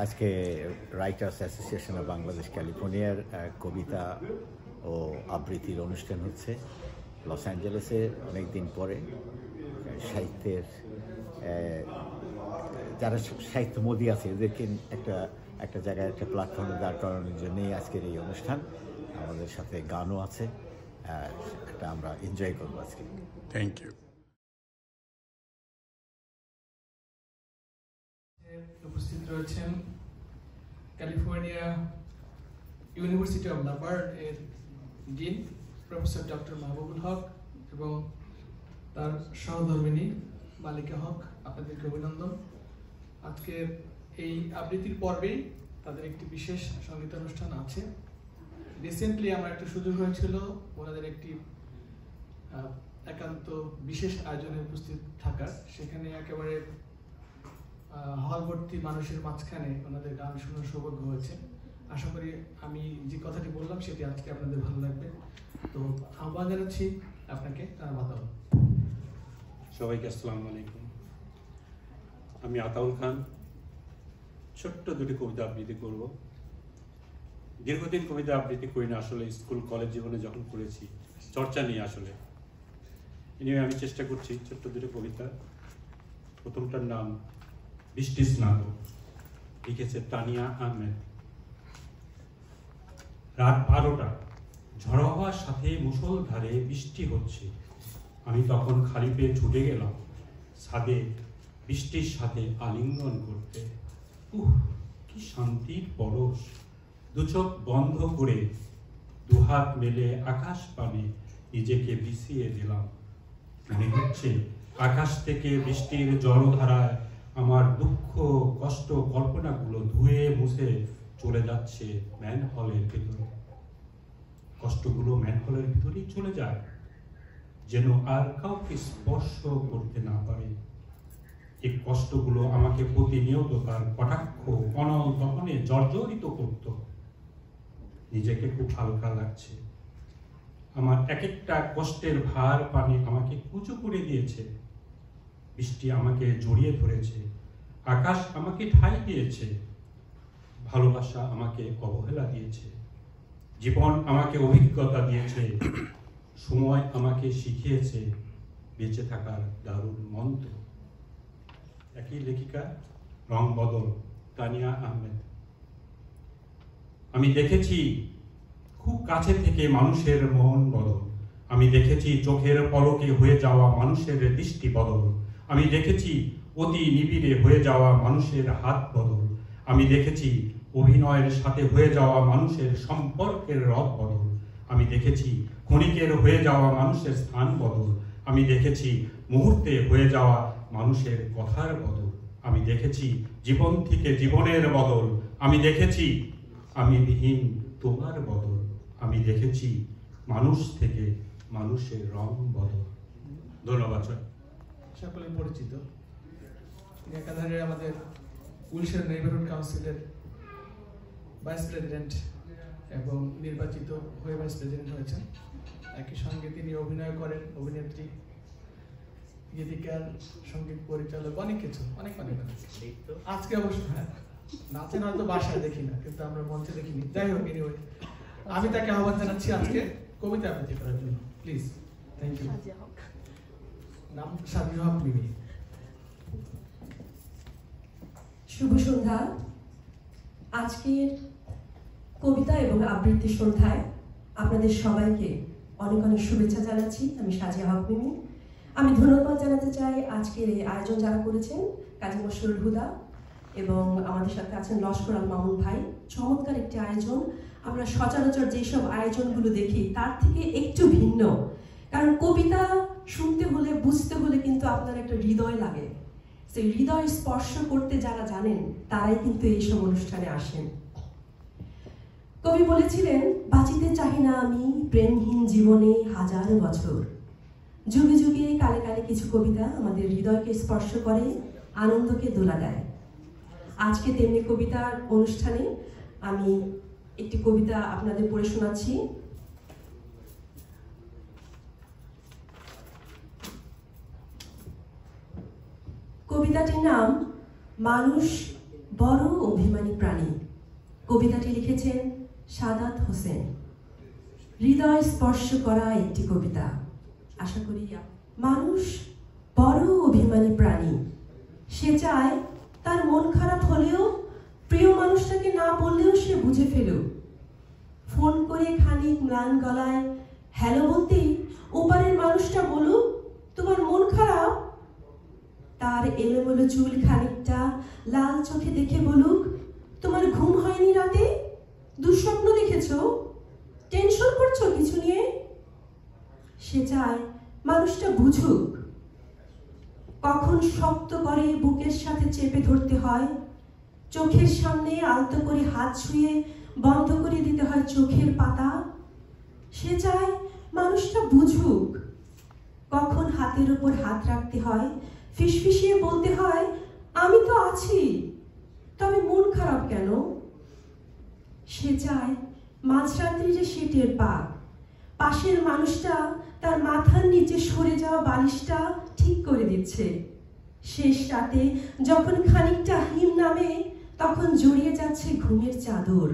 আজকে writers association of Bangladesh ক্যালিফোর্নিয়ার কবিতা ও আবৃত্তির অনুষ্ঠান হচ্ছে লস অ্যাঞ্জেলেসে অনেকদিন পরে। সাহিত্যের যারা সাহিত্যমোদী আছে এদেরকে একটা জায়গায় একটা প্ল্যাটফর্মে দাঁড় করানোর জন্যই আজকের এই অনুষ্ঠান। আমাদের সাথে গানও আছে, এটা আমরা এনজয় করবো আজকে। Thank you. উপস্থিত রয়েছেন ক্যালিফোর্নিয়া ইউনিভার্সিটি অফ লাবার্ড এর dean professor doctor Mahbubul Haque এবং তার সহধর্মিণী মালিকা হক, আপনাদেরকে অভিনন্দন। আজকের এই আবৃত্তির পর্বেই তাদের একটি বিশেষ সঙ্গীতানুষ্ঠান আছে। রিসেন্টলি আমার একটা সুযোগ হয়েছিল ওনাদের একটি একান্ত বিশেষ আয়োজনে উপস্থিত থাকার। সেখানে একেবারে হল ভর্তি মানুষের মাঝখানে ওনাদের গান শোনার সৌভাগ্য হয়েছে। আশা করি আমি যে কথাটি বললাম সেটি আজকে আপনাদের ভালো লাগবে। তো আহ্বান জানাচ্ছি আপনাকে, তার বাতাবরণ। সবাইকে আসসালামু আলাইকুম। আমি আতাউল খান ছোট্ট দুটি কবিতা আবৃত্তি করব। দীর্ঘদিন কবিতা আবৃত্তি করি না, আসলে স্কুল কলেজ জীবনে যখন করেছি চর্চা নিয়ে আসলে এনিওয়ে আমি চেষ্টা করছি ছোট্ট দুটি কবিতা। প্রথমটার নাম বৃষ্টি স্নাত, লিখেছে তানিয়া আহমেদ। রাত 12টা, ঝড়ো হওয়ার সাথে মুষলধারে বৃষ্টি হচ্ছে। আমি তখন খালি পেয়ে ছুটে গেলাম ছাদে বৃষ্টির সাথে আলিঙ্গন করতে। কি শান্তির পরশ! দু চোখ বন্ধ করে দুহাত মেলে আকাশ পানে নিজেকে বিছিয়ে দিলাম। মনে হচ্ছে আকাশ থেকে বৃষ্টির জলধারায় আমার দুঃখ কষ্ট কল্পনাগুলো ধুয়ে মুছে চলে যাচ্ছে ম্যানহলের ভিতরে। কষ্টগুলো ম্যানহলের ভিতরেই চলে যায়, যেন আর কাউকে স্পর্শ করতে না পারে। এই কষ্টগুলো আমাকে প্রতিনিয়ত তার কটাক্ষ অনল দহনে জর্জরিত করত। নিজেকে খুব হালকা লাগছে। আমার এক একটা কষ্টের ভার পানি আমাকে কুচো করে দিয়েছে। বৃষ্টি আমাকে জড়িয়ে ধরেছে, আকাশ আমাকে ঠাঁই দিয়েছে, ভালোবাসা আমাকে অবহেলা দিয়েছে, জীবন আমাকে অভিজ্ঞতা দিয়েছে, সময় আমাকে শিখিয়েছে বেঁচে থাকার দারুণ মন্ত্র। একই লেখিকা, রং বদল, তানিয়া আহমেদ। আমি দেখেছি খুব কাছে থেকে মানুষের মন বদল। আমি দেখেছি চোখের পলকে হয়ে যাওয়া মানুষের দৃষ্টি বদল। আমি দেখেছি অতি নিবিড়ে হয়ে যাওয়া মানুষের হাত বদল। আমি দেখেছি অভিনয়ের সাথে হয়ে যাওয়া মানুষের সম্পর্কের রথ বদল। আমি দেখেছি ক্ষণিকের হয়ে যাওয়া মানুষের স্থান বদল। আমি দেখেছি মুহূর্তে হয়ে যাওয়া মানুষের কথার বদল। আমি দেখেছি জীবন থেকে জীবনের বদল। আমি দেখেছি আমি বিহীন তোমার বদল। আমি দেখেছি মানুষ থেকে মানুষের রং বদল। ধন্যবাদ। সকলে পরিচিত, একাধারে আমাদের উইলশায়ার নেইবারহুড কাউন্সিলের ভাইস প্রেসিডেন্ট এবং নির্বাচিত হয়ে ভাইস প্রেসিডেন্ট হয়েছেন। একই সঙ্গে তিনি অভিনয় করেন, অভিনেত্রী, গীতিকার, সঙ্গীত পরিচালক, অনেক কিছু, অনেক অনেক। আজকে অবশ্য হ্যাঁ নাচেন হয়তো বাসায় দেখি না, কিন্তু আমরা মঞ্চে দেখিনি। যাই হোক, এনিওয়ে আমি তাকে আহ্বান জানাচ্ছি আজকে কবিতা আবৃত্তি করার জন্য। প্লিজ। Thank you. নাম সাজিয়া হক মিমি। শুভ সন্ধ্যা। আজকের কবিতা এবং আবৃত্তি সন্ধ্যায় আপনাদের সবাইকে অনেক অনেক শুভেচ্ছা জানাচ্ছি। আমি সাজিয়া হক মিমি। আমি ধন্যবাদ জানাতে চাই আজকের এই আয়োজন যারা করেছেন, কাজী মশরুল হুদা এবং আমাদের সাথে আছেন লস্কর আল মামুন ভাই। চমৎকার একটি আয়োজন। আমরা সচরাচর যেসব আয়োজনগুলো দেখি তার থেকে একটু ভিন্ন, কারণ কবিতা শুনতে হলে বুঝতে হলে কিন্তু আপনার একটা হৃদয় লাগে। সেই হৃদয় স্পর্শ করতে যারা জানেন তারাই কিন্তু এইসব অনুষ্ঠানে আসেন। কবি বলেছিলেন, বাঁচিতে চাহি না আমি প্রেমহীন জীবনে হাজার বছর। যুগে যুগে কালে কালে কিছু কবিতা আমাদের হৃদয়কে স্পর্শ করে, আনন্দকে দোলা দেয়। আজকে তেমনি কবিতার অনুষ্ঠানে আমি একটি কবিতা আপনাদের পড়ে শোনাচ্ছি। কবিতাটির নাম মানুষ বড় অভিমানী প্রাণী। কবিতাটি লিখেছেন সাদাত হোসেন। হৃদয় স্পর্শ করা একটি কবিতা। আশা করি মানুষ বড় অভিমানী প্রাণী। সে চায় তার মন খারাপ হলেও প্রিয় মানুষটাকে না বললেও সে বুঝে ফেলুক। ফোন করে খানিক ম্লান গলায় হ্যালো বলতেই ওপারের মানুষটা বলুক তোমার মন খারাপ। তার এলোমেলো চুল খানিকটা লাল চোখে দেখে বলুক তোমার ঘুম হয়নি রাতে, দুঃস্বপ্ন দেখেছো, টেনশন করছো কিছু নিয়ে। সে চায় মানুষটা বুঝুক কখন শক্ত করে বুকের সাথে চেপে ধরতে হয়, চোখের সামনে আলতো করে হাত ছুঁয়ে বন্ধ করে দিতে হয় চোখের পাতা। সে চায় মানুষটা বুঝুক কখন হাতের উপর হাত রাখতে হয়, ফিসফিসিয়ে বলতে হয় আমি তো আছি, তবে মন খারাপ কেন। সে চায় মাঝরাত্রি যে সে টের পাক পাশের মানুষটা তার মাথার নিচে সরে যাওয়া বালিশটা ঠিক করে দিচ্ছে। শেষ রাতে যখন খানিকটা হিম নামে তখন জড়িয়ে যাচ্ছে ঘুমের চাদর।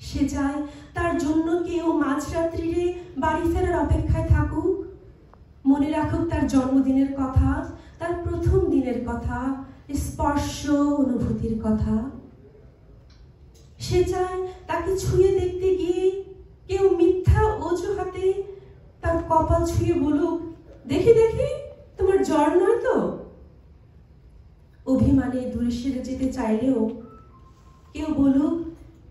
সে চায় তার জন্য কেউ মাঝরাত্রিরে বাড়ি ফেরার অপেক্ষায় থাকুক, মনে রাখুক তার জন্মদিনের কথা, তার প্রথম দিনের কথা, স্পর্শ অনুভূতির কথা। সে চায় তাকে ছুঁয়ে দেখতে গিয়ে কেউ মিথ্যা অজুহাতে তার কপাল ছুঁয়ে বলুক দেখি দেখি তোমার জ্বর নয় তো। অভিমানে দূরে সেরে যেতে চাইলেও কেউ বলুক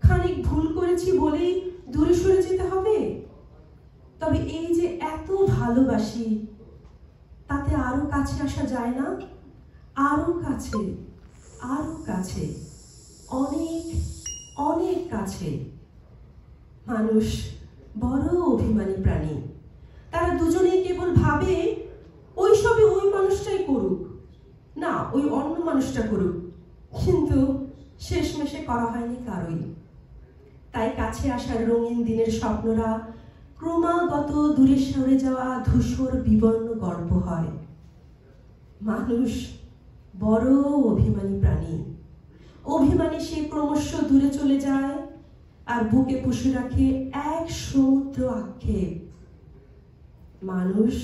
খানিক ভুল করেছি বলেই দূরে সরে যেতে হবে। তবে এই যে এত ভালোবাসি তাতে আরো কাছে আসা যায় না? আরো কাছে, আরো কাছে, অনেক অনেক কাছে। মানুষ বড় অভিমানী প্রাণী। তারা দুজনেই কেবল ভাবে ওই সবে ওই মানুষটাই করুক, না ওই অন্য মানুষটা করুক, কিন্তু শেষমেশে করা হয়নি কারোই। তাই কাছে আসার রঙিন দিনের স্বপ্নরা ক্রমাগত দূরে সরে যাওয়া ধূসর বিবর্ণ গল্প হয়। মানুষ বড় অভিমানী প্রাণী। অভিমানী সে ক্রমশ দূরে চলে যায় আর বুকে পুষে রাখে এক সমুদ্র আক্ষেপ। মানুষ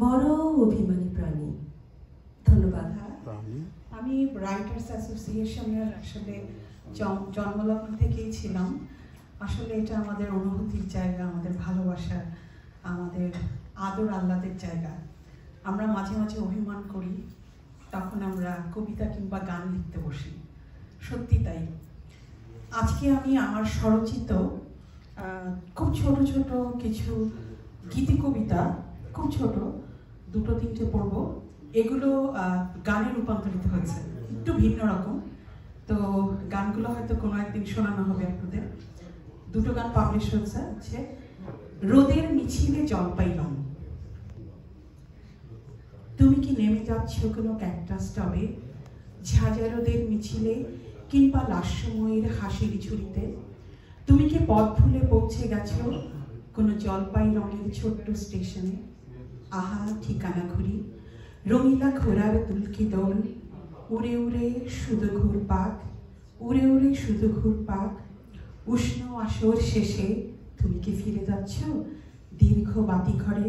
বড় অভিমানী প্রাণী। ধন্যবাদ। আমি রাইটার্স অ্যাসোসিয়েশনের আসলে জন্মলগ্ন থেকেই ছিলাম। আসলে এটা আমাদের অনুভূতির জায়গা, আমাদের ভালোবাসার, আমাদের আদর আহ্লাদের জায়গা। আমরা মাঝে মাঝে অভিমান করি, তখন আমরা কবিতা কিংবা গান লিখতে বসি। সত্যি তাই। আজকে আমি আমার স্বরচিত খুব ছোট ছোট কিছু গীতি কবিতা, খুব ছোট, দুটো তিনটে পড়ব। এগুলো গানে রূপান্তরিত হয়েছে, একটু ভিন্ন রকম। তো গানগুলো হয়তো কোনো একদিন শোনানো হবে আপনাদের। দুটো গান পাবলিশ হচ্ছে। রোদের মিছিলে জলপাই রং। তুমি কি নেমে যাচ্ছ কোনো ক্যাকটাস টবে, ঝাঁঝা রোদের মিছিলে কিংবা লাস্যময়ীর হাসির ঝুড়িতে? তুমি কি পথ ভুলে পৌঁছে গেছো কোনো জলপাই রঙের ছোট্ট স্টেশনে? আহা ঠিকানা ঘুরি, রঙিলা ঘোড়ার দুলকি দোল, উড়ে উড়ে শুধু ঘুরপাক, উড়ে উড়ে শুধু ঘুরপাক। উষ্ণ আসর শেষে তুমি কি ফিরে যাচ্ছ দীর্ঘ বাতি ঘরে?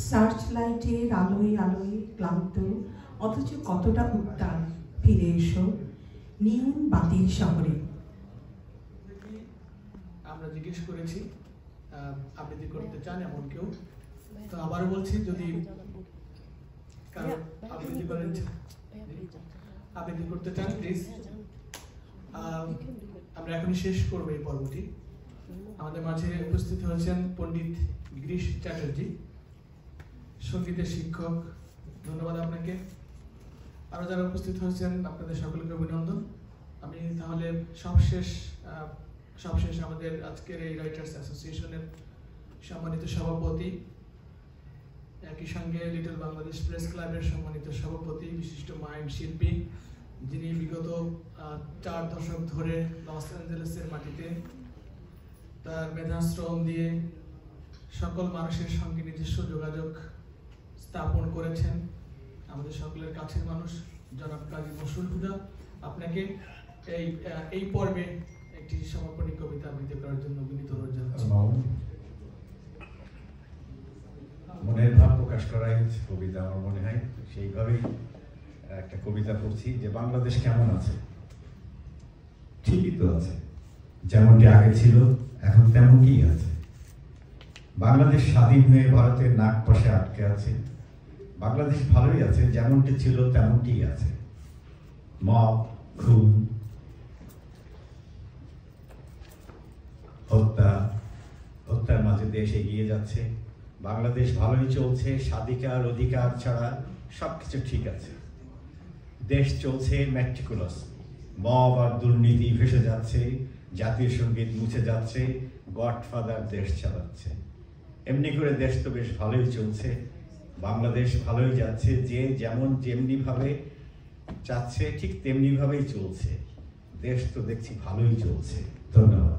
সার্চ লাইটের আলোয় আলোয় ক্লান্ত, অথচ কতটা উত্তাল। ফিরে এসো নিয়ন বাতির শহরে। আমরা জিজ্ঞেস করেছি আবৃত্তি করতে চান এমন কেউ, তো আবারও বলছি যদি কারো আবৃত্তি করতে চান প্লিজ। আমরা এখনই শেষ করবো এই পর্বটি। আমাদের মাঝে উপস্থিত হয়েছেন পণ্ডিত গিরিশ চ্যাটার্জি, সঙ্গীতের শিক্ষক। ধন্যবাদ আপনাকে। আরো যারা উপস্থিত হয়েছেন আপনাদের সকলকে অভিনন্দন। আমি তাহলে সবশেষ আমাদের আজকের এই রাইটার্স অ্যাসোসিয়েশনের সম্মানিত সভাপতি, একই সঙ্গে লিটল বাংলাদেশ প্রেস ক্লাবের সম্মানিত সভাপতি, বিশিষ্ট মাইন্ড শিল্পী, যিনি বিগত 4 দশক ধরে লস অ্যাঞ্জেলেসের মাটিতে তার মেধাশ্রম দিয়ে সকল মানুষের সঙ্গে নিজস্ব যোগাযোগ স্থাপন করেছেন, আমাদের সকলের কাছের মানুষ। জনাব কাজী মশরুল হুদা, আপনাকে এই পর্বে একটি সমাপনী কবিতা আবৃত্তি করার জন্য বিনীত অনুরোধ জানাচ্ছি। মনের ভাব প্রকাশ করাই হচ্ছে কবিতা। আমার মনে হয় সেইভাবেই একটা কবিতা পড়ছি যে বাংলাদেশ কেমন আছে। ঠিকই তো আছে, যেমনটি আগে ছিল এখন তেমনটি আছে। বাংলাদেশ স্বাধীন হয়ে ভারতের নাক পাশে আটকে আছে। বাংলাদেশ ভালোই আছে, যেমনটি ছিল তেমনটি আছে। মব, খুন, হত্যার মাঝে দেশ এগিয়ে যাচ্ছে। বাংলাদেশ ভালোই চলছে, স্বাধিকার অধিকার ছাড়া সবকিছু ঠিক আছে। দেশ চলছে ম্যাট্রিকুলাস, মব আর দুর্নীতি ভেসে যাচ্ছে, জাতীয় সঙ্গীত মুছে যাচ্ছে, গডফাদার দেশ চালাচ্ছে। এমনি করে দেশ তো বেশ ভালোই চলছে, বাংলাদেশ ভালোই যাচ্ছে। যে যেমন যেমনিভাবে চাচ্ছে ঠিক তেমনিভাবেই চলছে। দেশ তো দেখছি ভালোই চলছে। ধন্যবাদ।